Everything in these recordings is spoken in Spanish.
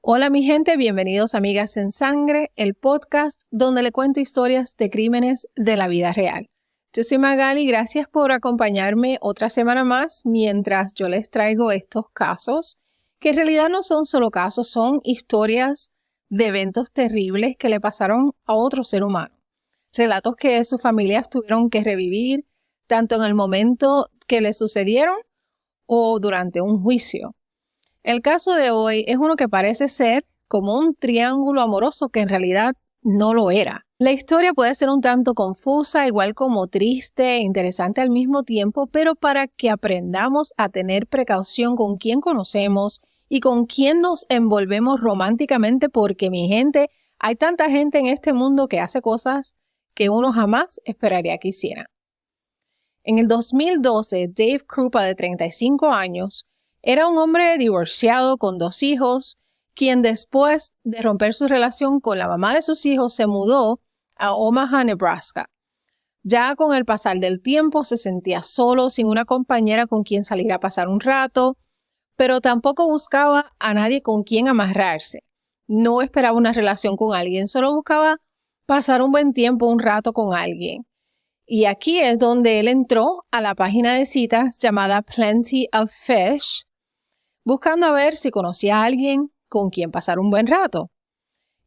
Hola mi gente, bienvenidos a Amigas en Sangre, el podcast donde le cuento historias de crímenes de la vida real. Yo soy Magali, gracias por acompañarme otra semana más mientras yo les traigo estos casos, que en realidad no son solo casos, son historias de eventos terribles que le pasaron a otro ser humano. Relatos que sus familias tuvieron que revivir, tanto en el momento que le sucedieron o durante un juicio. El caso de hoy es uno que parece ser como un triángulo amoroso que en realidad no lo era. La historia puede ser un tanto confusa, igual como triste e interesante al mismo tiempo, pero para que aprendamos a tener precaución con quién conocemos y con quién nos envolvemos románticamente, porque mi gente, hay tanta gente en este mundo que hace cosas que uno jamás esperaría que hiciera. En el 2012, Dave Krupa, de 35 años, era un hombre divorciado con 2 hijos, quien después de romper su relación con la mamá de sus hijos se mudó a Omaha, Nebraska. Ya con el pasar del tiempo se sentía solo, sin una compañera con quien salir a pasar un rato, pero tampoco buscaba a nadie con quien amarrarse. No esperaba una relación con alguien, solo buscaba pasar un buen tiempo, un rato con alguien. Y aquí es donde él entró a la página de citas llamada Plenty of Fish, buscando a ver si conocía a alguien con quien pasar un buen rato.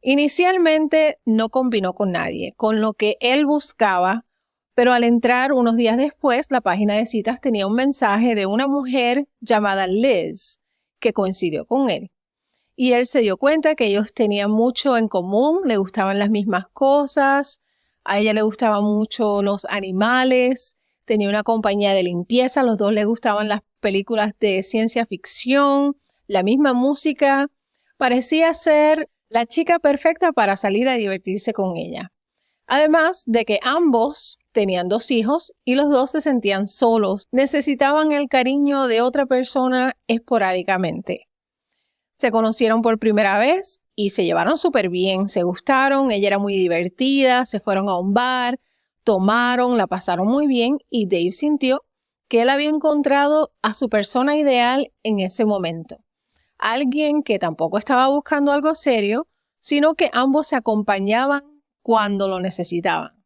Inicialmente no combinó con nadie, con lo que él buscaba, pero al entrar unos días después, la página de citas tenía un mensaje de una mujer llamada Liz, que coincidió con él. Y él se dio cuenta que ellos tenían mucho en común, le gustaban las mismas cosas, a ella le gustaban mucho los animales, tenía una compañía de limpieza, los dos le gustaban las películas de ciencia ficción, la misma música. Parecía ser la chica perfecta para salir a divertirse con ella. Además de que ambos tenían 2 hijos y los dos se sentían solos, necesitaban el cariño de otra persona esporádicamente. Se conocieron por primera vez y se llevaron súper bien, se gustaron, ella era muy divertida, se fueron a un bar, tomaron, la pasaron muy bien y Dave sintió que él había encontrado a su persona ideal en ese momento. Alguien que tampoco estaba buscando algo serio, sino que ambos se acompañaban cuando lo necesitaban.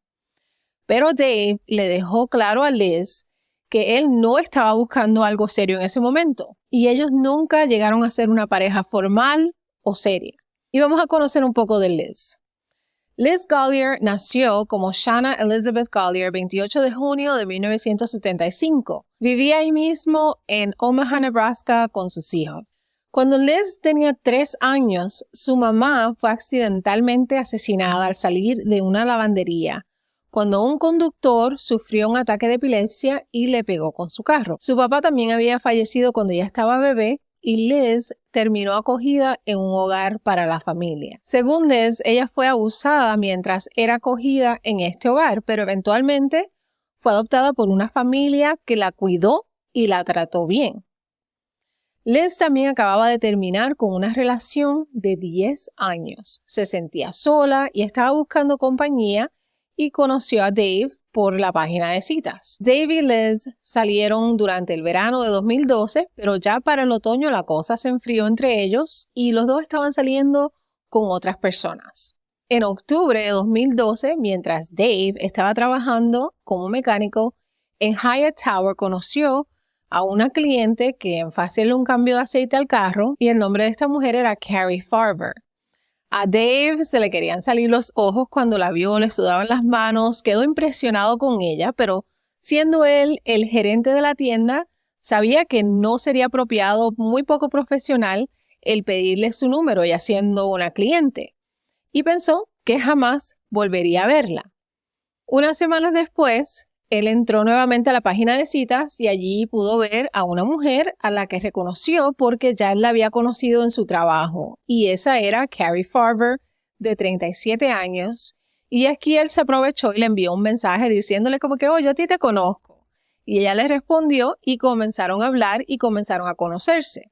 Pero Dave le dejó claro a Liz que él no estaba buscando algo serio en ese momento y ellos nunca llegaron a ser una pareja formal o seria. Y vamos a conocer un poco de Liz. Liz Gollier nació como Shanna Elizabeth Gollier el 28 de junio de 1975. Vivía ahí mismo en Omaha, Nebraska con sus hijos. Cuando Liz tenía 3 años, su mamá fue accidentalmente asesinada al salir de una lavandería, cuando un conductor sufrió un ataque de epilepsia y le pegó con su carro. Su papá también había fallecido cuando ella estaba bebé y Liz terminó acogida en un hogar para la familia. Según Liz, ella fue abusada mientras era acogida en este hogar, pero eventualmente fue adoptada por una familia que la cuidó y la trató bien. Liz también acababa de terminar con una relación de 10 años. Se sentía sola y estaba buscando compañía y conoció a Dave por la página de citas. Dave y Liz salieron durante el verano de 2012, pero ya para el otoño la cosa se enfrió entre ellos y los dos estaban saliendo con otras personas. En octubre de 2012, mientras Dave estaba trabajando como mecánico en Hyatt Tower, conoció a una cliente que en hacerle un cambio de aceite al carro y el nombre de esta mujer era Carrie Farber. A Dave se le querían salir los ojos cuando la vio, le sudaban las manos, quedó impresionado con ella, pero siendo él el gerente de la tienda, sabía que no sería apropiado, muy poco profesional, el pedirle su número, ella siendo una cliente, y pensó que jamás volvería a verla. Unas semanas después, él entró nuevamente a la página de citas y allí pudo ver a una mujer a la que reconoció porque ya él la había conocido en su trabajo. Y esa era Carrie Farber, de 37 años. Y aquí él se aprovechó y le envió un mensaje diciéndole como que, yo a ti te conozco. Y ella le respondió y comenzaron a hablar y comenzaron a conocerse.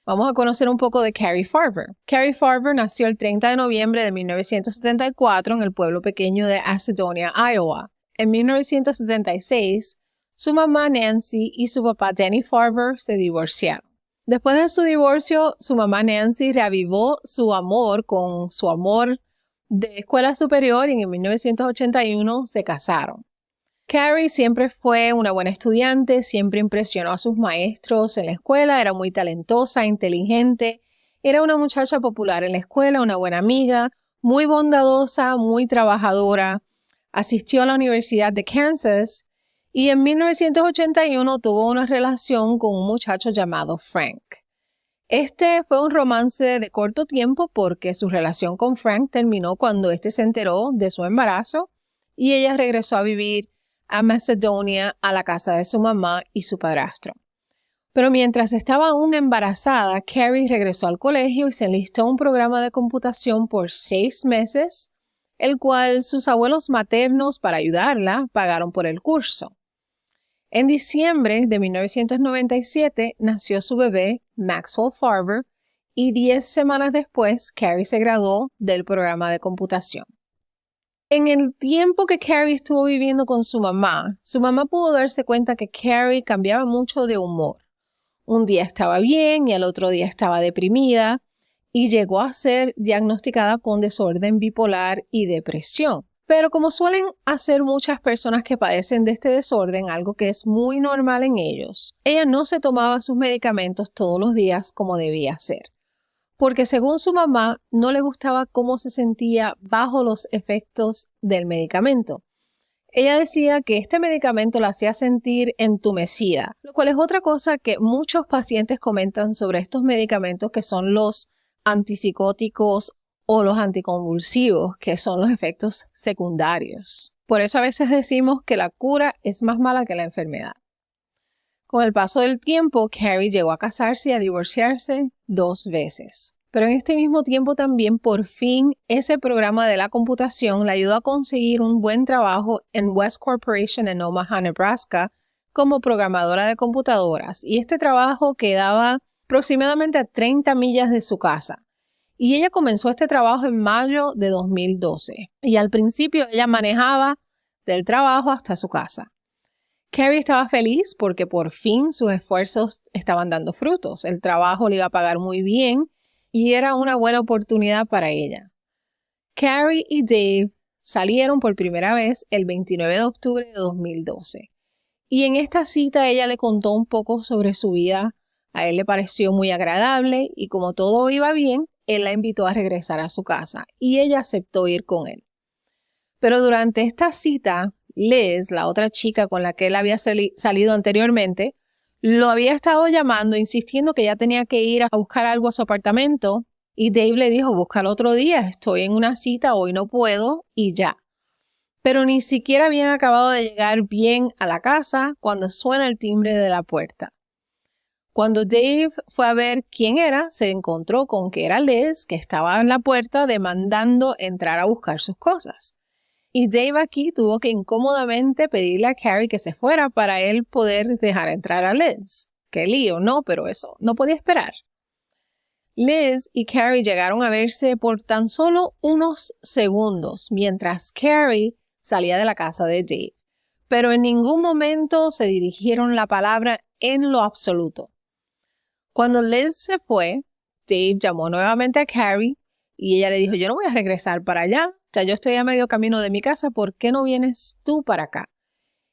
Vamos a conocer un poco de Carrie Farber. Carrie Farber nació el 30 de noviembre de 1974 en el pueblo pequeño de Asedonia, Iowa. En 1976, su mamá Nancy y su papá Danny Farber se divorciaron. Después de su divorcio, su mamá Nancy reavivó su amor con su amor de escuela superior y en 1981 se casaron. Carrie siempre fue una buena estudiante, siempre impresionó a sus maestros en la escuela, era muy talentosa, inteligente, era una muchacha popular en la escuela, una buena amiga, muy bondadosa, muy trabajadora. Asistió a la Universidad de Kansas y en 1981 tuvo una relación con un muchacho llamado Frank. Este fue un romance de corto tiempo porque su relación con Frank terminó cuando éste se enteró de su embarazo y ella regresó a vivir a Macedonia, a la casa de su mamá y su padrastro. Pero mientras estaba aún embarazada, Carrie regresó al colegio y se enlistó a un programa de computación por 6 meses, el cual sus abuelos maternos, para ayudarla, pagaron por el curso. En diciembre de 1997 nació su bebé, Maxwell Farber, y 10 semanas después, Carrie se graduó del programa de computación. En el tiempo que Carrie estuvo viviendo con su mamá pudo darse cuenta que Carrie cambiaba mucho de humor. Un día estaba bien y al otro día estaba deprimida y llegó a ser diagnosticada con desorden bipolar y depresión. Pero como suelen hacer muchas personas que padecen de este desorden, algo que es muy normal en ellos, ella no se tomaba sus medicamentos todos los días como debía ser. Porque según su mamá, no le gustaba cómo se sentía bajo los efectos del medicamento. Ella decía que este medicamento la hacía sentir entumecida, lo cual es otra cosa que muchos pacientes comentan sobre estos medicamentos que son los antipsicóticos o los anticonvulsivos, que son los efectos secundarios. Por eso a veces decimos que la cura es más mala que la enfermedad. Con el paso del tiempo, Carrie llegó a casarse y a divorciarse 2 veces. Pero en este mismo tiempo también, por fin, ese programa de la computación le ayudó a conseguir un buen trabajo en West Corporation en Omaha, Nebraska, como programadora de computadoras. Y este trabajo quedaba aproximadamente a 30 millas de su casa. Y ella comenzó este trabajo en mayo de 2012. Y al principio ella manejaba del trabajo hasta su casa. Carrie estaba feliz porque por fin sus esfuerzos estaban dando frutos. El trabajo le iba a pagar muy bien y era una buena oportunidad para ella. Carrie y Dave salieron por primera vez el 29 de octubre de 2012. Y en esta cita ella le contó un poco sobre su vida. A él le pareció muy agradable y como todo iba bien, él la invitó a regresar a su casa y ella aceptó ir con él. Pero durante esta cita, Liz, la otra chica con la que él había salido anteriormente, lo había estado llamando, insistiendo que ya tenía que ir a buscar algo a su apartamento y Dave le dijo, búscalo otro día, estoy en una cita, hoy no puedo y ya. Pero ni siquiera habían acabado de llegar bien a la casa cuando suena el timbre de la puerta. Cuando Dave fue a ver quién era, se encontró con que era Liz, que estaba en la puerta demandando entrar a buscar sus cosas. Y Dave aquí tuvo que incómodamente pedirle a Carrie que se fuera para él poder dejar entrar a Liz. Qué lío, ¿no? Pero eso no podía esperar. Liz y Carrie llegaron a verse por tan solo unos segundos mientras Carrie salía de la casa de Dave. Pero en ningún momento se dirigieron la palabra en lo absoluto. Cuando Liz se fue, Dave llamó nuevamente a Carrie y ella le dijo, yo no voy a regresar para allá, ya yo estoy a medio camino de mi casa, ¿por qué no vienes tú para acá?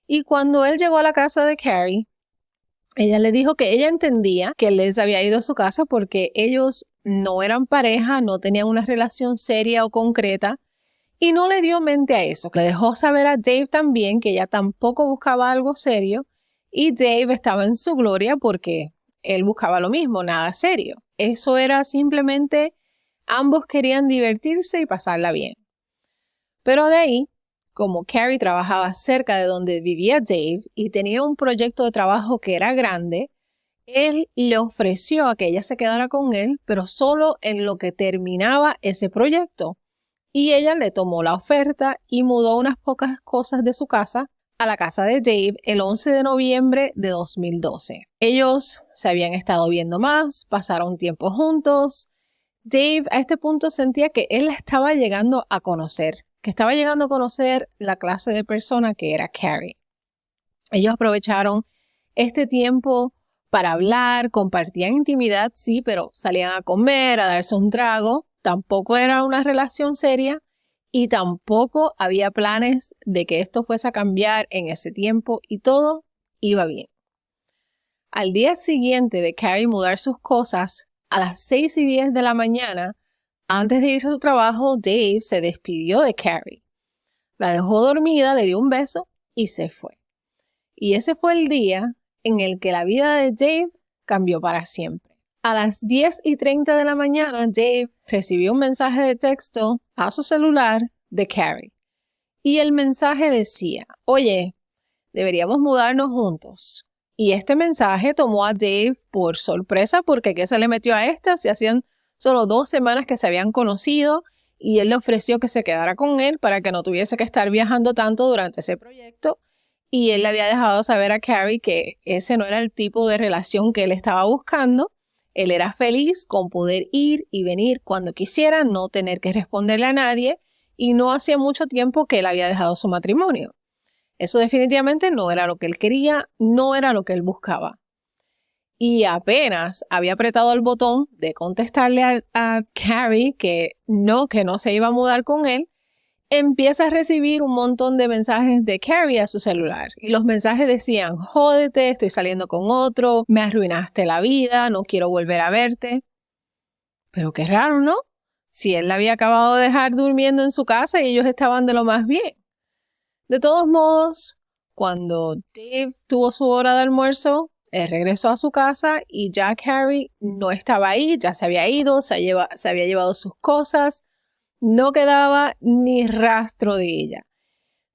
Y cuando él llegó a la casa de Carrie, ella le dijo que ella entendía que Liz había ido a su casa porque ellos no eran pareja, no tenían una relación seria o concreta y no le dio mente a eso. Le dejó saber a Dave también que ella tampoco buscaba algo serio y Dave estaba en su gloria porque él buscaba lo mismo, nada serio. Eso era simplemente, ambos querían divertirse y pasarla bien. Pero de ahí, como Carrie trabajaba cerca de donde vivía Dave y tenía un proyecto de trabajo que era grande, él le ofreció a que ella se quedara con él, pero solo en lo que terminaba ese proyecto. Y ella le tomó la oferta y mudó unas pocas cosas de su casa a la casa de Dave el 11 de noviembre de 2012. Ellos se habían estado viendo más, pasaron tiempo juntos. Dave a este punto sentía que él la estaba llegando a conocer, que estaba llegando a conocer la clase de persona que era Carrie. Ellos aprovecharon este tiempo para hablar, compartían intimidad, sí, pero salían a comer, a darse un trago. Tampoco era una relación seria y tampoco había planes de que esto fuese a cambiar en ese tiempo y todo iba bien. Al día siguiente de Carrie mudar sus cosas, a las 6:10 de la mañana, antes de irse a su trabajo, Dave se despidió de Carrie. La dejó dormida, le dio un beso y se fue. Y ese fue el día en el que la vida de Dave cambió para siempre. A las 10:30 de la mañana, Dave recibió un mensaje de texto a su celular de Carrie. Y el mensaje decía, oye, deberíamos mudarnos juntos. Y este mensaje tomó a Dave por sorpresa porque ¿qué se le metió a esta? Se hacían solo 2 semanas que se habían conocido y él le ofreció que se quedara con él para que no tuviese que estar viajando tanto durante ese proyecto. Y él le había dejado saber a Carrie que ese no era el tipo de relación que él estaba buscando. Él era feliz con poder ir y venir cuando quisiera, no tener que responderle a nadie y no hacía mucho tiempo que él había dejado su matrimonio. Eso definitivamente no era lo que él quería, no era lo que él buscaba. Y apenas había apretado el botón de contestarle a Carrie que no se iba a mudar con él, empieza a recibir un montón de mensajes de Carrie a su celular. Y los mensajes decían, jódete, estoy saliendo con otro, me arruinaste la vida, no quiero volver a verte. Pero qué raro, ¿no? Si él la había acabado de dejar durmiendo en su casa y ellos estaban de lo más bien. De todos modos, cuando Dave tuvo su hora de almuerzo, él regresó a su casa y ya Carrie no estaba ahí, ya se había ido, se había llevado sus cosas, no quedaba ni rastro de ella.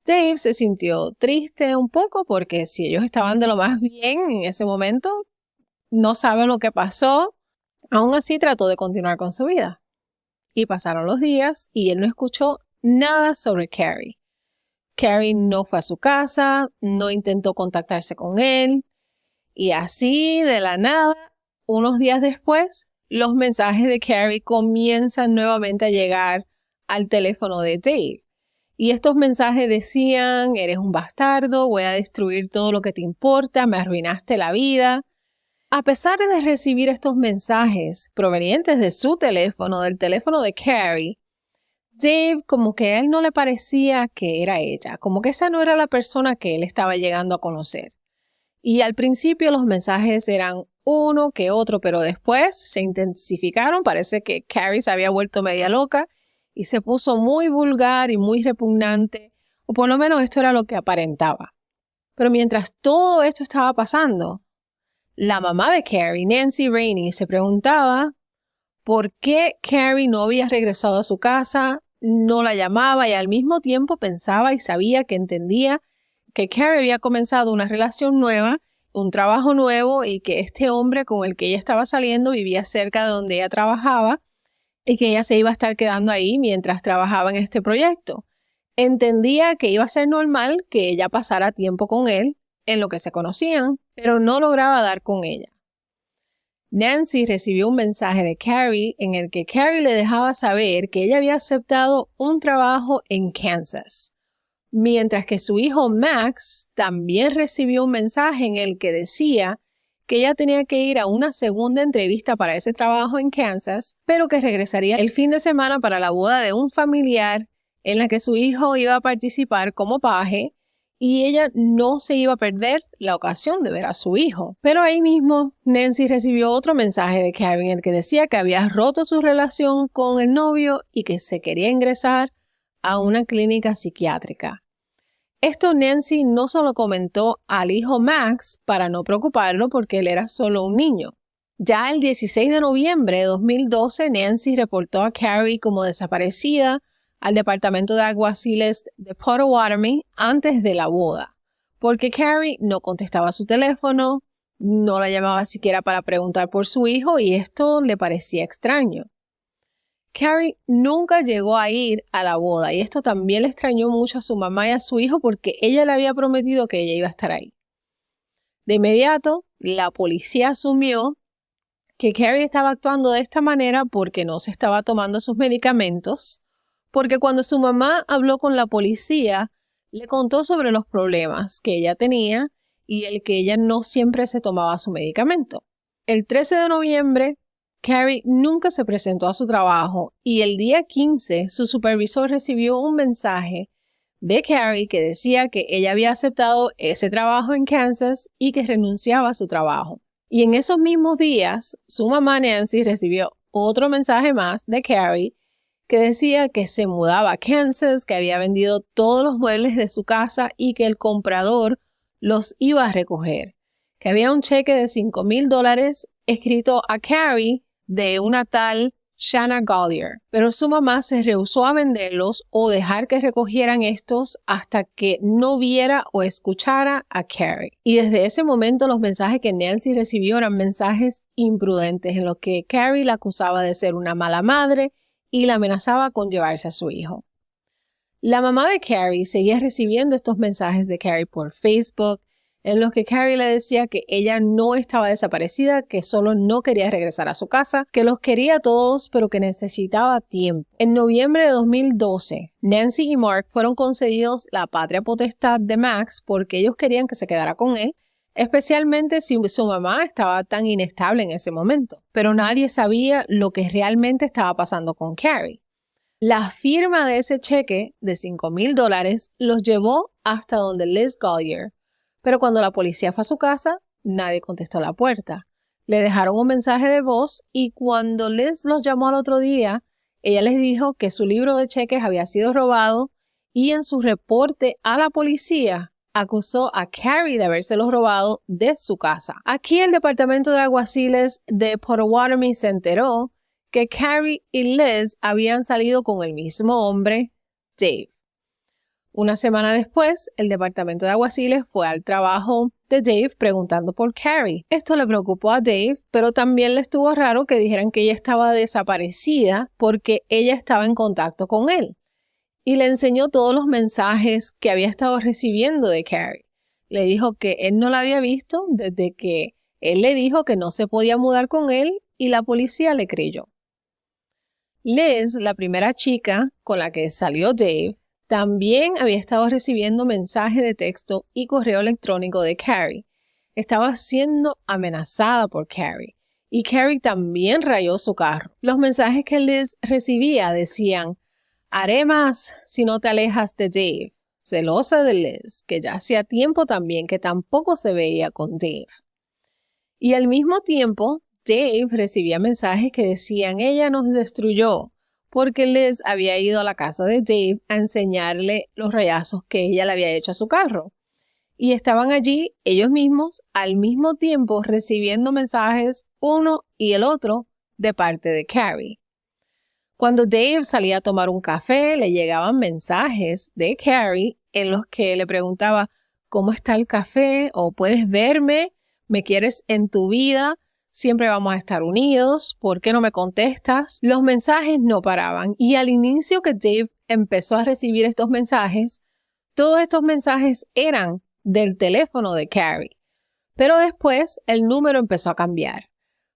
Dave se sintió triste un poco porque si ellos estaban de lo más bien en ese momento, no sabe lo que pasó. Aún así trató de continuar con su vida. Y pasaron los días y él no escuchó nada sobre Carrie. Carrie no fue a su casa, no intentó contactarse con él. Y así, de la nada, unos días después, los mensajes de Carrie comienzan nuevamente a llegar al teléfono de Dave. Y estos mensajes decían, eres un bastardo, voy a destruir todo lo que te importa, me arruinaste la vida. A pesar de recibir estos mensajes provenientes de su teléfono, del teléfono de Carrie, Dave como que a él no le parecía que era ella, como que esa no era la persona que él estaba llegando a conocer. Y al principio los mensajes eran uno que otro, pero después se intensificaron, parece que Carrie se había vuelto media loca y se puso muy vulgar y muy repugnante, o por lo menos esto era lo que aparentaba. Pero mientras todo esto estaba pasando, la mamá de Carrie, Nancy Rainey, se preguntaba por qué Carrie no había regresado a su casa, no la llamaba y al mismo tiempo pensaba y sabía que entendía que Carrie había comenzado una relación nueva, un trabajo nuevo y que este hombre con el que ella estaba saliendo vivía cerca de donde ella trabajaba y que ella se iba a estar quedando ahí mientras trabajaba en este proyecto. Entendía que iba a ser normal que ella pasara tiempo con él en lo que se conocían, pero no lograba dar con ella. Nancy recibió un mensaje de Carrie en el que Carrie le dejaba saber que ella había aceptado un trabajo en Kansas, mientras que su hijo Max también recibió un mensaje en el que decía que ella tenía que ir a una segunda entrevista para ese trabajo en Kansas, pero que regresaría el fin de semana para la boda de un familiar en la que su hijo iba a participar como paje y ella no se iba a perder la ocasión de ver a su hijo. Pero ahí mismo Nancy recibió otro mensaje de Carrie en el que decía que había roto su relación con el novio y que se quería ingresar a una clínica psiquiátrica. Esto Nancy no solo comentó al hijo Max para no preocuparlo porque él era solo un niño. Ya el 16 de noviembre de 2012, Nancy reportó a Carrie como desaparecida al departamento de alguaciles de Potawatomi antes de la boda, porque Carrie no contestaba su teléfono, no la llamaba siquiera para preguntar por su hijo y esto le parecía extraño. Carrie nunca llegó a ir a la boda y esto también le extrañó mucho a su mamá y a su hijo porque ella le había prometido que ella iba a estar ahí. De inmediato, la policía asumió que Carrie estaba actuando de esta manera porque no se estaba tomando sus medicamentos, porque cuando su mamá habló con la policía, le contó sobre los problemas que ella tenía y el que ella no siempre se tomaba su medicamento. El 13 de noviembre, Carrie nunca se presentó a su trabajo y el día 15 su supervisor recibió un mensaje de Carrie que decía que ella había aceptado ese trabajo en Kansas y que renunciaba a su trabajo. Y en esos mismos días, su mamá Nancy recibió otro mensaje más de Carrie que decía que se mudaba a Kansas, que había vendido todos los muebles de su casa y que el comprador los iba a recoger, que había un cheque de $5,000 escrito a Carrie de una tal Shanna Collier, pero su mamá se rehusó a venderlos o dejar que recogieran estos hasta que no viera o escuchara a Carrie. Y desde ese momento los mensajes que Nancy recibió eran mensajes imprudentes en los que Carrie la acusaba de ser una mala madre y la amenazaba con llevarse a su hijo. La mamá de Carrie seguía recibiendo estos mensajes de Carrie por Facebook, en los que Carrie le decía que ella no estaba desaparecida, que solo no quería regresar a su casa, que los quería a todos, pero que necesitaba tiempo. En noviembre de 2012, Nancy y Mark fueron concedidos la patria potestad de Max porque ellos querían que se quedara con él, especialmente si su mamá estaba tan inestable en ese momento. Pero nadie sabía lo que realmente estaba pasando con Carrie. La firma de ese cheque de $5,000 los llevó hasta donde Liz Collier, pero cuando la policía fue a su casa, nadie contestó la puerta. Le dejaron un mensaje de voz y cuando Liz los llamó al otro día, ella les dijo que su libro de cheques había sido robado y en su reporte a la policía acusó a Carrie de habérselos robado de su casa. Aquí el departamento de alguaciles de Potawatomi se enteró que Carrie y Liz habían salido con el mismo hombre, Dave. Una semana después, el departamento de alguaciles fue al trabajo de Dave preguntando por Carrie. Esto le preocupó a Dave, pero también le estuvo raro que dijeran que ella estaba desaparecida porque ella estaba en contacto con él. Y le enseñó todos los mensajes que había estado recibiendo de Carrie. Le dijo que él no la había visto desde que él le dijo que no se podía mudar con él y la policía le creyó. Liz, la primera chica con la que salió Dave, también había estado recibiendo mensajes de texto y correo electrónico de Carrie. Estaba siendo amenazada por Carrie y Carrie también rayó su carro. Los mensajes que Liz recibía decían: haré más si no te alejas de Dave. Celosa de Liz, que ya hacía tiempo también que tampoco se veía con Dave. Y al mismo tiempo, Dave recibía mensajes que decían: ella nos destruyó, porque Liz había ido a la casa de Dave a enseñarle los rayazos que ella le había hecho a su carro. Y estaban allí ellos mismos al mismo tiempo recibiendo mensajes uno y el otro de parte de Carrie. Cuando Dave salía a tomar un café, le llegaban mensajes de Carrie en los que le preguntaba: ¿cómo está el café? ¿O puedes verme? ¿Me quieres en tu vida? Siempre vamos a estar unidos. ¿Por qué no me contestas? Los mensajes no paraban y al inicio que Dave empezó a recibir estos mensajes, todos estos mensajes eran del teléfono de Carrie. Pero después el número empezó a cambiar.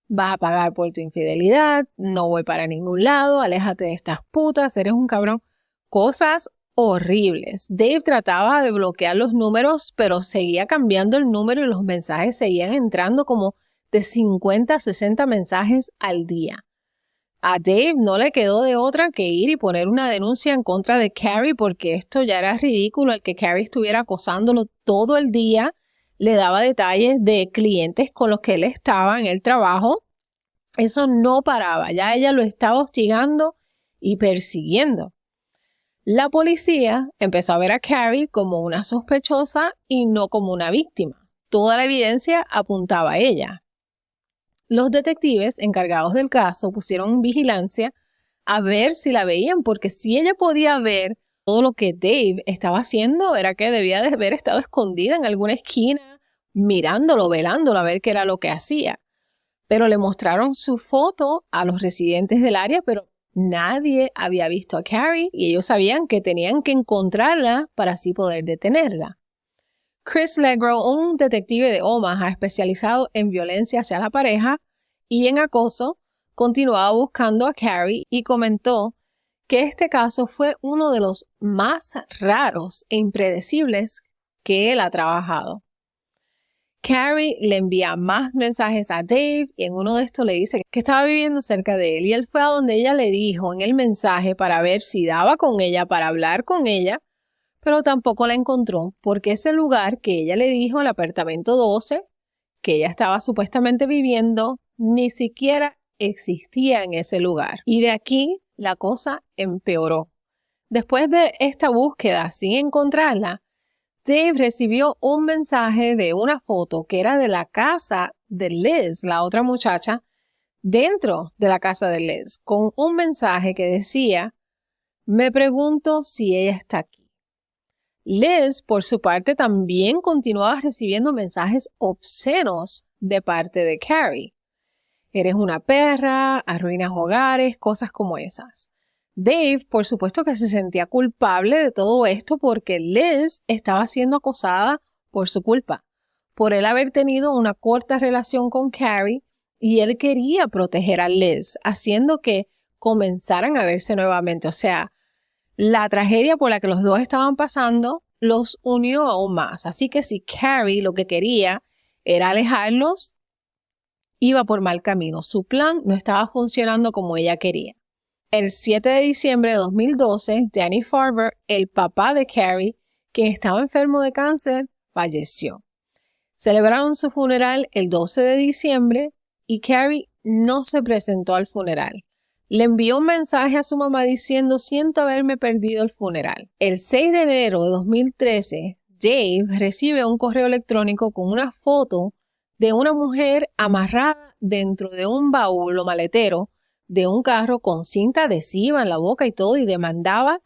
Vas a pagar por tu infidelidad, no voy para ningún lado, aléjate de estas putas, eres un cabrón. Cosas horribles. Dave trataba de bloquear los números, pero seguía cambiando el número y los mensajes seguían entrando como de 50 a 60 mensajes al día. A Dave no le quedó de otra que ir y poner una denuncia en contra de Carrie porque esto ya era ridículo, el que Carrie estuviera acosándolo todo el día. Le daba detalles de clientes con los que él estaba en el trabajo. Eso no paraba, ya ella lo estaba hostigando y persiguiendo. La policía empezó a ver a Carrie como una sospechosa y no como una víctima. Toda la evidencia apuntaba a ella. Los detectives encargados del caso pusieron vigilancia a ver si la veían, porque si ella podía ver todo lo que Dave estaba haciendo, era que debía de haber estado escondida en alguna esquina, mirándolo, velándolo, a ver qué era lo que hacía. Pero le mostraron su foto a los residentes del área, pero nadie había visto a Carrie y ellos sabían que tenían que encontrarla para así poder detenerla. Chris Legro, un detective de Omaha especializado en violencia hacia la pareja y en acoso, continuaba buscando a Carrie y comentó que este caso fue uno de los más raros e impredecibles que él ha trabajado. Carrie le envía más mensajes a Dave y en uno de estos le dice que estaba viviendo cerca de él y él fue a donde ella le dijo en el mensaje para ver si daba con ella, para hablar con ella, pero tampoco la encontró porque ese lugar que ella le dijo, el apartamento 12, que ella estaba supuestamente viviendo, ni siquiera existía en ese lugar. Y de aquí la cosa empeoró. Después de esta búsqueda sin encontrarla, Dave recibió un mensaje de una foto que era de la casa de Liz, la otra muchacha, dentro de la casa de Liz, con un mensaje que decía, me pregunto si ella está aquí. Liz, por su parte, también continuaba recibiendo mensajes obscenos de parte de Carrie. Eres una perra, arruinas hogares, cosas como esas. Dave, por supuesto que se sentía culpable de todo esto porque Liz estaba siendo acosada por su culpa, por él haber tenido una corta relación con Carrie y él quería proteger a Liz, haciendo que comenzaran a verse nuevamente. O sea, la tragedia por la que los dos estaban pasando los unió aún más. Así que si Carrie lo que quería era alejarlos, iba por mal camino. Su plan no estaba funcionando como ella quería. El 7 de diciembre de 2012, Danny Farber, el papá de Carrie, quien estaba enfermo de cáncer, falleció. Celebraron su funeral el 12 de diciembre y Carrie no se presentó al funeral. Le envió un mensaje a su mamá diciendo, siento haberme perdido el funeral. El 6 de enero de 2013, Dave recibe un correo electrónico con una foto de una mujer amarrada dentro de un baúl o maletero de un carro con cinta adhesiva en la boca y todo, y demandaba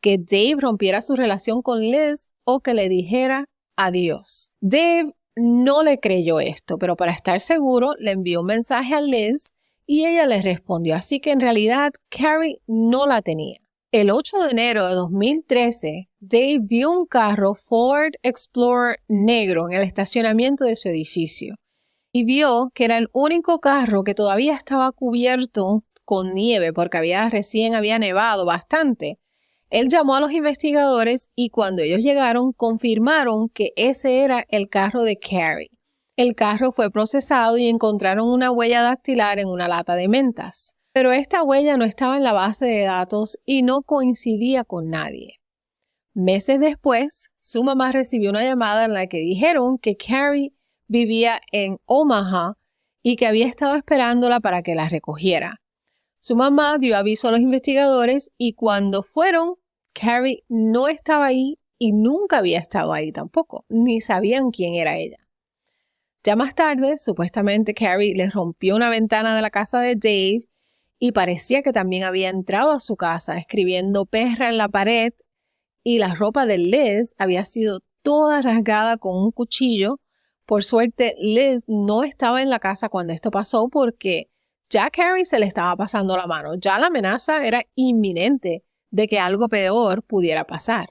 que Dave rompiera su relación con Liz o que le dijera adiós. Dave no le creyó esto, pero para estar seguro le envió un mensaje a Liz y ella le respondió, así que en realidad Carrie no la tenía. El 8 de enero de 2013, Dave vio un carro Ford Explorer negro en el estacionamiento de su edificio y vio que era el único carro que todavía estaba cubierto con nieve porque recién había nevado bastante. Él llamó a los investigadores y cuando ellos llegaron confirmaron que ese era el carro de Carrie. El carro fue procesado y encontraron una huella dactilar en una lata de mentas. Pero esta huella no estaba en la base de datos y no coincidía con nadie. Meses después, su mamá recibió una llamada en la que dijeron que Carrie vivía en Omaha y que había estado esperándola para que la recogiera. Su mamá dio aviso a los investigadores y cuando fueron, Carrie no estaba ahí y nunca había estado ahí tampoco, ni sabían quién era ella. Ya más tarde, supuestamente Carrie le rompió una ventana de la casa de Dave y parecía que también había entrado a su casa escribiendo perra en la pared y la ropa de Liz había sido toda rasgada con un cuchillo. Por suerte, Liz no estaba en la casa cuando esto pasó porque ya a Carrie se le estaba pasando la mano. Ya la amenaza era inminente de que algo peor pudiera pasar.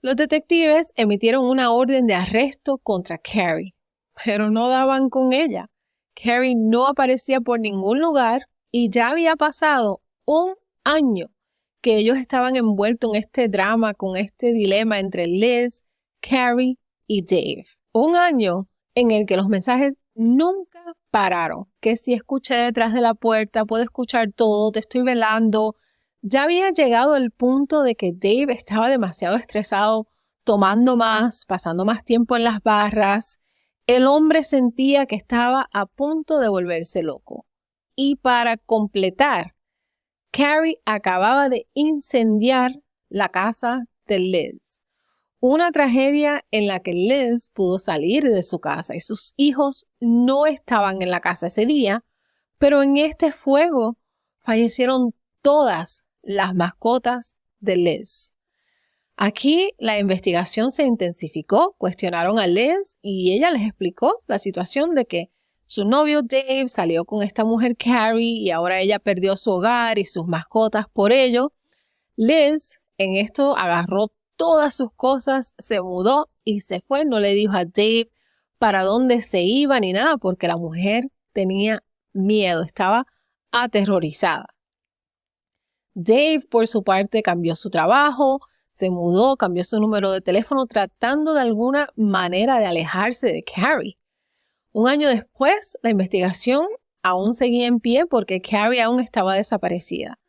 Los detectives emitieron una orden de arresto contra Carrie, pero no daban con ella. Carrie no aparecía por ningún lugar y ya había pasado un año que ellos estaban envueltos en este drama, con este dilema entre Liz, Carrie y Dave. Un año en el que los mensajes nunca pararon. Que si escuché detrás de la puerta, puedo escuchar todo, te estoy velando. Ya había llegado el punto de que Dave estaba demasiado estresado, tomando más, pasando más tiempo en las barras. El hombre sentía que estaba a punto de volverse loco. Y para completar, Carrie acababa de incendiar la casa de Liz. Una tragedia en la que Liz pudo salir de su casa y sus hijos no estaban en la casa ese día, pero en este fuego fallecieron todas las mascotas de Liz. Aquí la investigación se intensificó, cuestionaron a Liz y ella les explicó la situación de que su novio Dave salió con esta mujer Carrie y ahora ella perdió su hogar y sus mascotas por ello. Liz en esto agarró todas sus cosas, se mudó y se fue. No le dijo a Dave para dónde se iba ni nada porque la mujer tenía miedo, estaba aterrorizada. Dave, por su parte, cambió su trabajo, se mudó, cambió su número de teléfono tratando de alguna manera de alejarse de Carrie. Un año después, la investigación aún seguía en pie porque Carrie aún estaba desaparecida.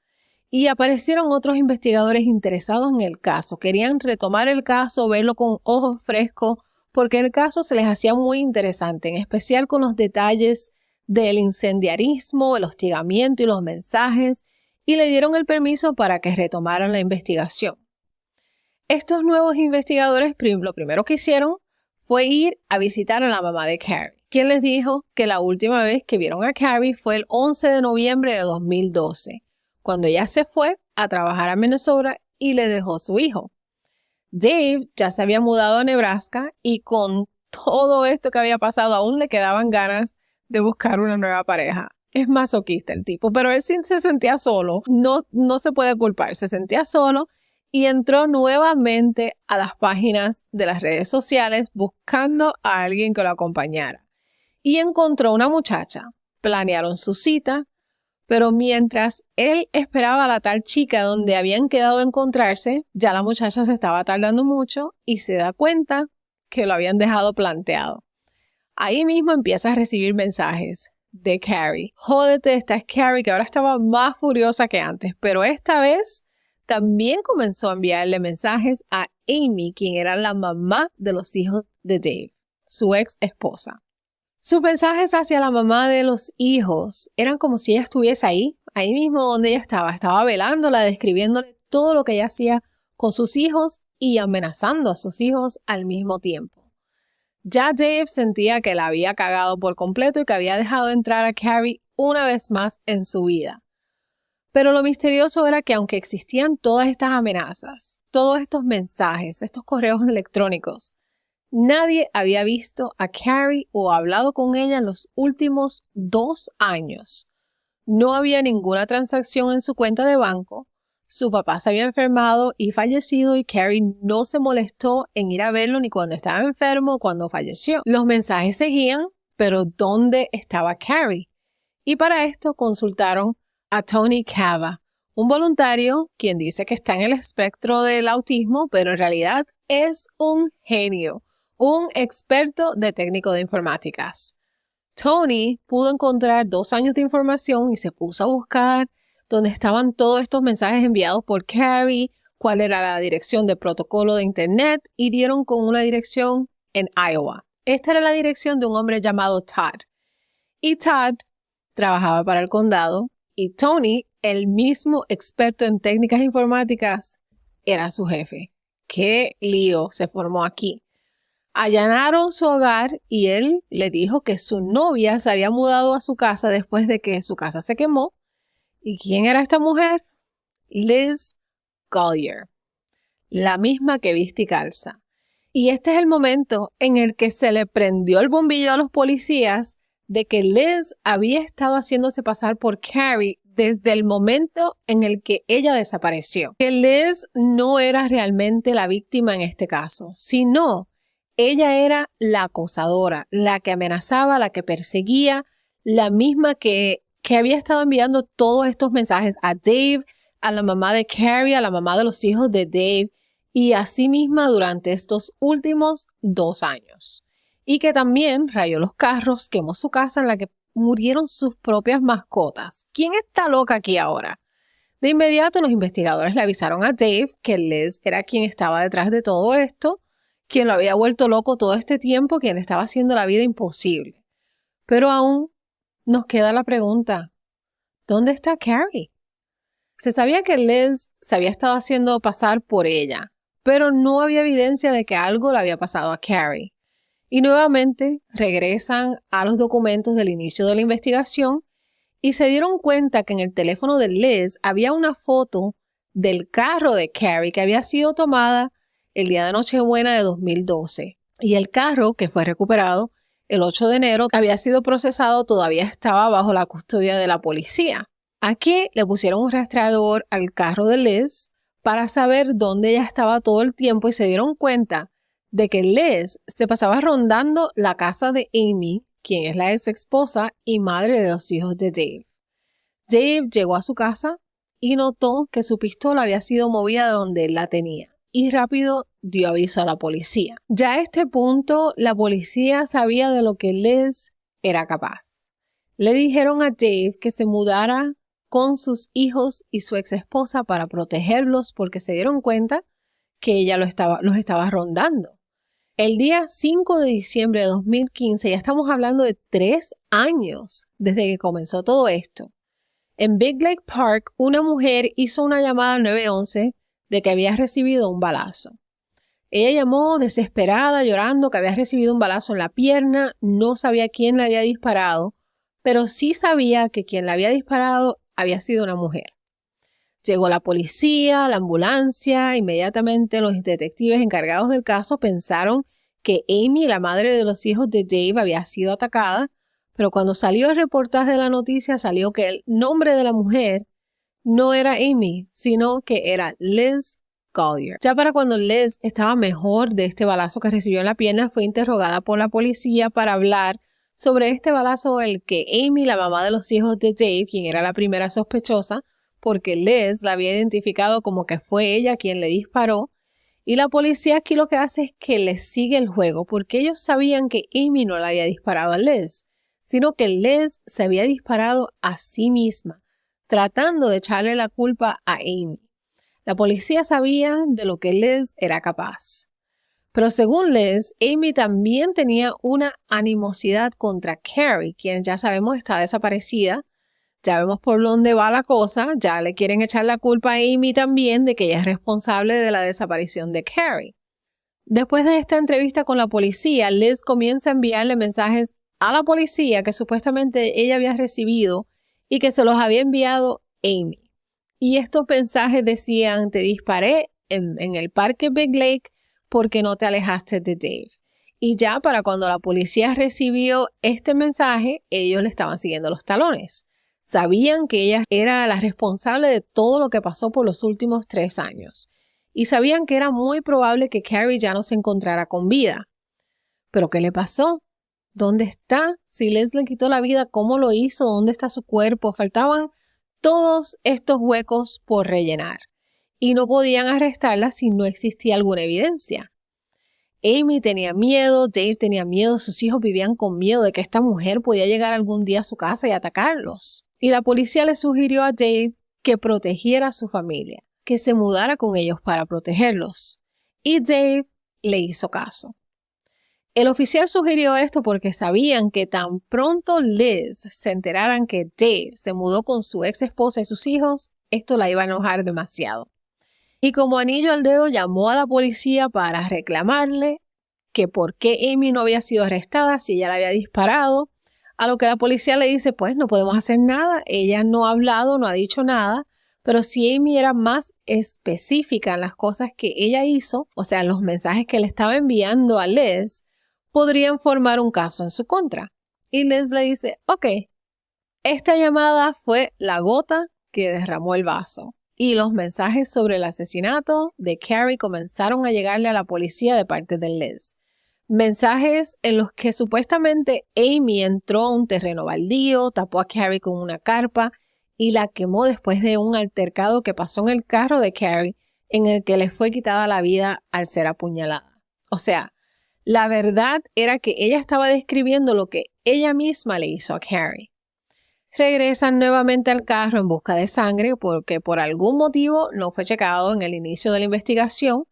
Y aparecieron otros investigadores interesados en el caso. Querían retomar el caso, verlo con ojos frescos, porque el caso se les hacía muy interesante, en especial con los detalles del incendiarismo, el hostigamiento y los mensajes, y le dieron el permiso para que retomaran la investigación. Estos nuevos investigadores lo primero que hicieron fue ir a visitar a la mamá de Carrie, quien les dijo que la última vez que vieron a Carrie fue el 11 de noviembre de 2012, cuando ella se fue a trabajar a Minnesota y le dejó su hijo. Dave ya se había mudado a Nebraska y con todo esto que había pasado aún le quedaban ganas de buscar una nueva pareja. Es masoquista el tipo, pero él sí se sentía solo. No se puede culpar, se sentía solo y entró nuevamente a las páginas de las redes sociales buscando a alguien que lo acompañara. Y encontró una muchacha. Planearon su cita, pero mientras él esperaba a la tal chica donde habían quedado de encontrarse, ya la muchacha se estaba tardando mucho y se da cuenta que lo habían dejado planteado. Ahí mismo empieza a recibir mensajes de Carrie. Jódete, esta es Carrie, que ahora estaba más furiosa que antes, pero esta vez también comenzó a enviarle mensajes a Amy, quien era la mamá de los hijos de Dave, su ex esposa. Sus mensajes hacia la mamá de los hijos eran como si ella estuviese ahí mismo donde ella estaba velándola, describiéndole todo lo que ella hacía con sus hijos y amenazando a sus hijos al mismo tiempo. Ya Dave sentía que la había cagado por completo y que había dejado entrar a Carrie una vez más en su vida. Pero lo misterioso era que aunque existían todas estas amenazas, todos estos mensajes, estos correos electrónicos, nadie había visto a Carrie o hablado con ella en los últimos 2 años. No había ninguna transacción en su cuenta de banco. Su papá se había enfermado y fallecido y Carrie no se molestó en ir a verlo ni cuando estaba enfermo o cuando falleció. Los mensajes seguían, pero ¿dónde estaba Carrie? Y para esto consultaron a Tony Cava, un voluntario quien dice que está en el espectro del autismo, pero en realidad es un genio. Un experto de técnico de informáticas. Tony pudo encontrar 2 años de información y se puso a buscar dónde estaban todos estos mensajes enviados por Carrie, cuál era la dirección de protocolo de internet y dieron con una dirección en Iowa. Esta era la dirección de un hombre llamado Todd. Y Todd trabajaba para el condado y Tony, el mismo experto en técnicas informáticas, era su jefe. ¡Qué lío se formó aquí! Allanaron su hogar y él le dijo que su novia se había mudado a su casa después de que su casa se quemó. ¿Y quién era esta mujer? Liz Collier, la misma que viste y calza. Y este es el momento en el que se le prendió el bombillo a los policías de que Liz había estado haciéndose pasar por Carrie desde el momento en el que ella desapareció. Que Liz no era realmente la víctima en este caso, sino ella era la acosadora, la que amenazaba, la que perseguía, la misma que había estado enviando todos estos mensajes a Dave, a la mamá de Carrie, a la mamá de los hijos de Dave y a sí misma durante estos últimos 2 años. Y que también rayó los carros, quemó su casa en la que murieron sus propias mascotas. ¿Quién está loca aquí ahora? De inmediato los investigadores le avisaron a Dave que Liz era quien estaba detrás de todo esto, quien lo había vuelto loco todo este tiempo, quien estaba haciendo la vida imposible. Pero aún nos queda la pregunta, ¿dónde está Carrie? Se sabía que Liz se había estado haciendo pasar por ella, pero no había evidencia de que algo le había pasado a Carrie. Y nuevamente regresan a los documentos del inicio de la investigación y se dieron cuenta que en el teléfono de Liz había una foto del carro de Carrie que había sido tomada el día de Nochebuena de 2012. Y el carro, que fue recuperado el 8 de enero, había sido procesado, todavía estaba bajo la custodia de la policía. Aquí le pusieron un rastreador al carro de Liz para saber dónde ella estaba todo el tiempo y se dieron cuenta de que Liz se pasaba rondando la casa de Amy, quien es la ex esposa y madre de los hijos de Dave. Dave llegó a su casa y notó que su pistola había sido movida de donde él la tenía y rápido dio aviso a la policía. Ya a este punto la policía sabía de lo que Liz era capaz. Le dijeron a Dave que se mudara con sus hijos y su ex esposa para protegerlos porque se dieron cuenta que ella los estaba rondando. El día 5 de diciembre de 2015, ya estamos hablando de 3 años desde que comenzó todo esto. En Big Lake Park, una mujer hizo una llamada al 911 de que había recibido un balazo. Ella llamó desesperada, llorando que había recibido un balazo en la pierna, no sabía quién le había disparado, pero sí sabía que quien le había disparado había sido una mujer. Llegó la policía, la ambulancia, inmediatamente los detectives encargados del caso pensaron que Amy, la madre de los hijos de Dave, había sido atacada, pero cuando salió el reportaje de la noticia salió que el nombre de la mujer no era Amy, sino que era Liz Collier. Ya para cuando Liz estaba mejor de este balazo que recibió en la pierna, fue interrogada por la policía para hablar sobre este balazo el que Amy, la mamá de los hijos de Dave, quien era la primera sospechosa, porque Liz la había identificado como que fue ella quien le disparó. Y la policía aquí lo que hace es que le sigue el juego, porque ellos sabían que Amy no le había disparado a Liz, sino que Liz se había disparado a sí misma, tratando de echarle la culpa a Amy. La policía sabía de lo que Liz era capaz. Pero según Liz, Amy también tenía una animosidad contra Carrie, quien ya sabemos está desaparecida. Ya vemos por dónde va la cosa, ya le quieren echar la culpa a Amy también de que ella es responsable de la desaparición de Carrie. Después de esta entrevista con la policía, Liz comienza a enviarle mensajes a la policía que supuestamente ella había recibido y que se los había enviado Amy. Y estos mensajes decían: te disparé en el parque Big Lake porque no te alejaste de Dave. Y ya para cuando la policía recibió este mensaje, ellos le estaban siguiendo los talones. Sabían que ella era la responsable de todo lo que pasó por los últimos 3 años. Y sabían que era muy probable que Carrie ya no se encontrara con vida. ¿Pero qué le pasó? ¿Dónde está? Si Liz le quitó la vida, ¿cómo lo hizo? ¿Dónde está su cuerpo? Faltaban todos estos huecos por rellenar. Y no podían arrestarla si no existía alguna evidencia. Amy tenía miedo, Dave tenía miedo, sus hijos vivían con miedo de que esta mujer podía llegar algún día a su casa y atacarlos. Y la policía le sugirió a Dave que protegiera a su familia, que se mudara con ellos para protegerlos. Y Dave le hizo caso. El oficial sugirió esto porque sabían que tan pronto Liz se enteraran que Dave se mudó con su ex esposa y sus hijos, esto la iba a enojar demasiado. Y como anillo al dedo llamó a la policía para reclamarle que por qué Amy no había sido arrestada si ella la había disparado, a lo que la policía le dice: pues no podemos hacer nada, ella no ha hablado, no ha dicho nada, pero si Amy era más específica en las cosas que ella hizo, o sea, en los mensajes que le estaba enviando a Liz, podrían formar un caso en su contra. Y Liz le dice: ok, esta llamada fue la gota que derramó el vaso. Y los mensajes sobre el asesinato de Carrie comenzaron a llegarle a la policía de parte de Liz. Mensajes en los que supuestamente Amy entró a un terreno baldío, tapó a Carrie con una carpa y la quemó después de un altercado que pasó en el carro de Carrie, en el que le fue quitada la vida al ser apuñalada. O sea, la verdad era que ella estaba describiendo lo que ella misma le hizo a Carrie. Regresan nuevamente al carro en busca de sangre porque por algún motivo no fue checado en el inicio de la investigación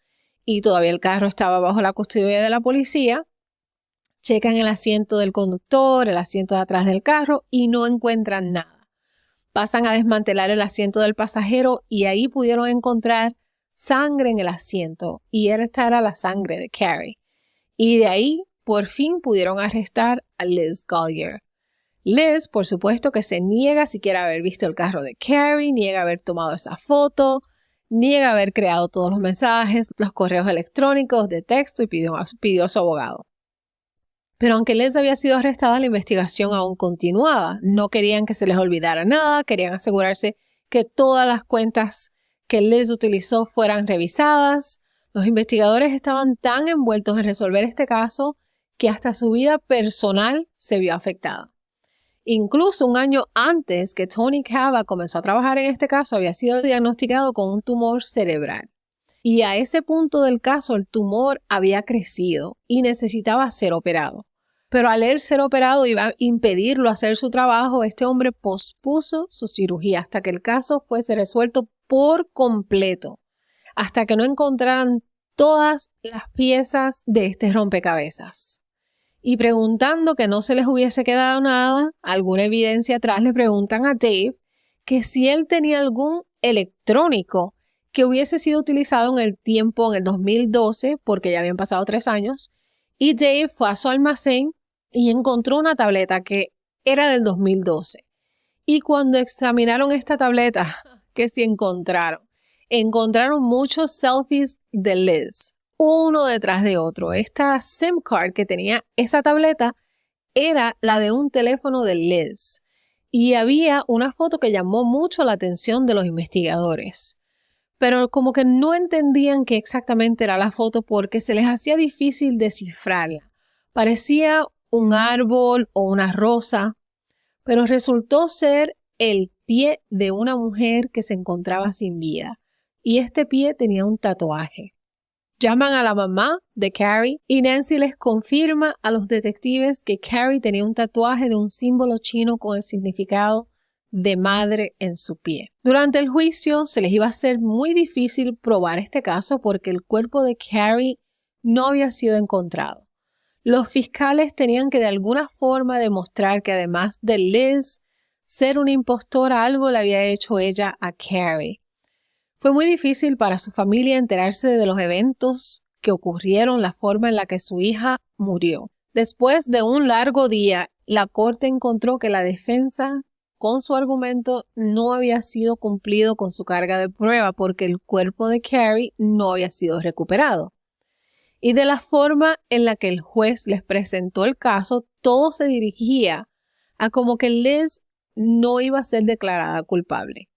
y todavía el carro estaba bajo la custodia de la policía. Checan el asiento del conductor, el asiento de atrás del carro y no encuentran nada. Pasan a desmantelar el asiento del pasajero y ahí pudieron encontrar sangre en el asiento y esta era la sangre de Carrie. Y de ahí por fin pudieron arrestar a Liz Collier. Liz, por supuesto, que se niega siquiera haber visto el carro de Carrie, niega haber tomado esa foto, niega haber creado todos los mensajes, los correos electrónicos, de texto y pidió a su abogado. Pero aunque Liz había sido arrestada, la investigación aún continuaba. No querían que se les olvidara nada, querían asegurarse que todas las cuentas que Liz utilizó fueran revisadas. Los investigadores estaban tan envueltos en resolver este caso que hasta su vida personal se vio afectada. Incluso un año antes que Tony Cava comenzó a trabajar en este caso, había sido diagnosticado con un tumor cerebral. Y a ese punto del caso, el tumor había crecido y necesitaba ser operado. Pero al él ser operado iba a impedirlo hacer su trabajo, este hombre pospuso su cirugía hasta que el caso fuese resuelto por completo, hasta que no encontraran todas las piezas de este rompecabezas. Y preguntando que no se les hubiese quedado nada, alguna evidencia atrás, le preguntan a Dave que si él tenía algún electrónico que hubiese sido utilizado en el 2012, porque ya habían pasado 3 años, y Dave fue a su almacén y encontró una tableta que era del 2012. Y cuando examinaron esta tableta, que sí encontraron muchos selfies de Liz, uno detrás de otro. Esta SIM card que tenía esa tableta era la de un teléfono de Liz. Y había una foto que llamó mucho la atención de los investigadores. Pero como que no entendían qué exactamente era la foto porque se les hacía difícil descifrarla. Parecía un árbol o una rosa, pero resultó ser el pie de una mujer que se encontraba sin vida. Y este pie tenía un tatuaje. Llaman a la mamá de Carrie y Nancy les confirma a los detectives que Carrie tenía un tatuaje de un símbolo chino con el significado de madre en su pie. Durante el juicio se les iba a hacer muy difícil probar este caso porque el cuerpo de Carrie no había sido encontrado. Los fiscales tenían que de alguna forma demostrar que además de Liz ser una impostora, algo le había hecho ella a Carrie. Fue muy difícil para su familia enterarse de los eventos que ocurrieron, la forma en la que su hija murió. Después de un largo día, la corte encontró que la defensa, con su argumento, no había sido cumplido con su carga de prueba porque el cuerpo de Carrie no había sido recuperado. Y de la forma en la que el juez les presentó el caso, todo se dirigía a como que Liz no iba a ser declarada culpable.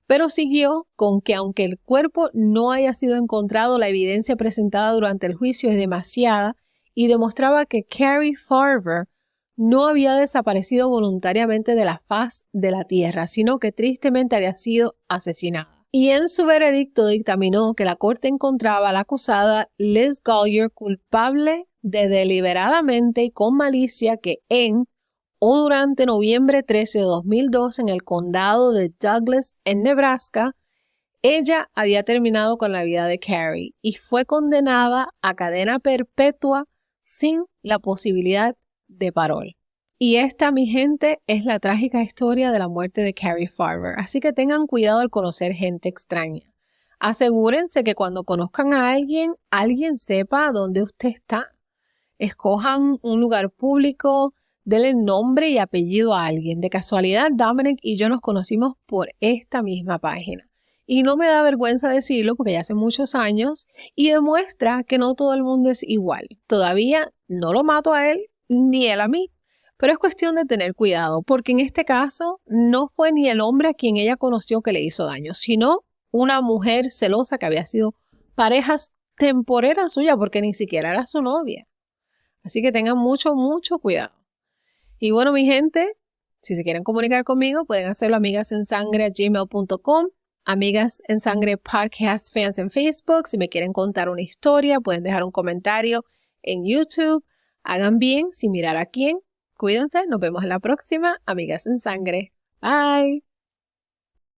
Pero siguió con que aunque el cuerpo no haya sido encontrado, la evidencia presentada durante el juicio es demasiada y demostraba que Carrie Farver no había desaparecido voluntariamente de la faz de la tierra, sino que tristemente había sido asesinada. Y en su veredicto dictaminó que la corte encontraba a la acusada Liz Gollier culpable de deliberadamente y con malicia que o durante noviembre 13 de 2002 en el condado de Douglas, en Nebraska, ella había terminado con la vida de Carrie y fue condenada a cadena perpetua sin la posibilidad de parol. Y esta, mi gente, es la trágica historia de la muerte de Carrie Farver. Así que tengan cuidado al conocer gente extraña. Asegúrense que cuando conozcan a alguien sepa dónde usted está. Escojan un lugar público, denle nombre y apellido a alguien. De casualidad, Dominic y yo nos conocimos por esta misma página. Y no me da vergüenza decirlo porque ya hace muchos años y demuestra que no todo el mundo es igual. Todavía no lo mato a él ni él a mí. Pero es cuestión de tener cuidado porque en este caso no fue ni el hombre a quien ella conoció que le hizo daño, sino una mujer celosa que había sido pareja temporera suya porque ni siquiera era su novia. Así que tengan mucho cuidado. Y bueno, mi gente, si se quieren comunicar conmigo, pueden hacerlo a amigasensangre@gmail.com, Amigas en Sangre Podcast Fans en Facebook. Si me quieren contar una historia, pueden dejar un comentario en YouTube. Hagan bien sin mirar a quién. Cuídense, nos vemos en la próxima Amigas en Sangre. Bye.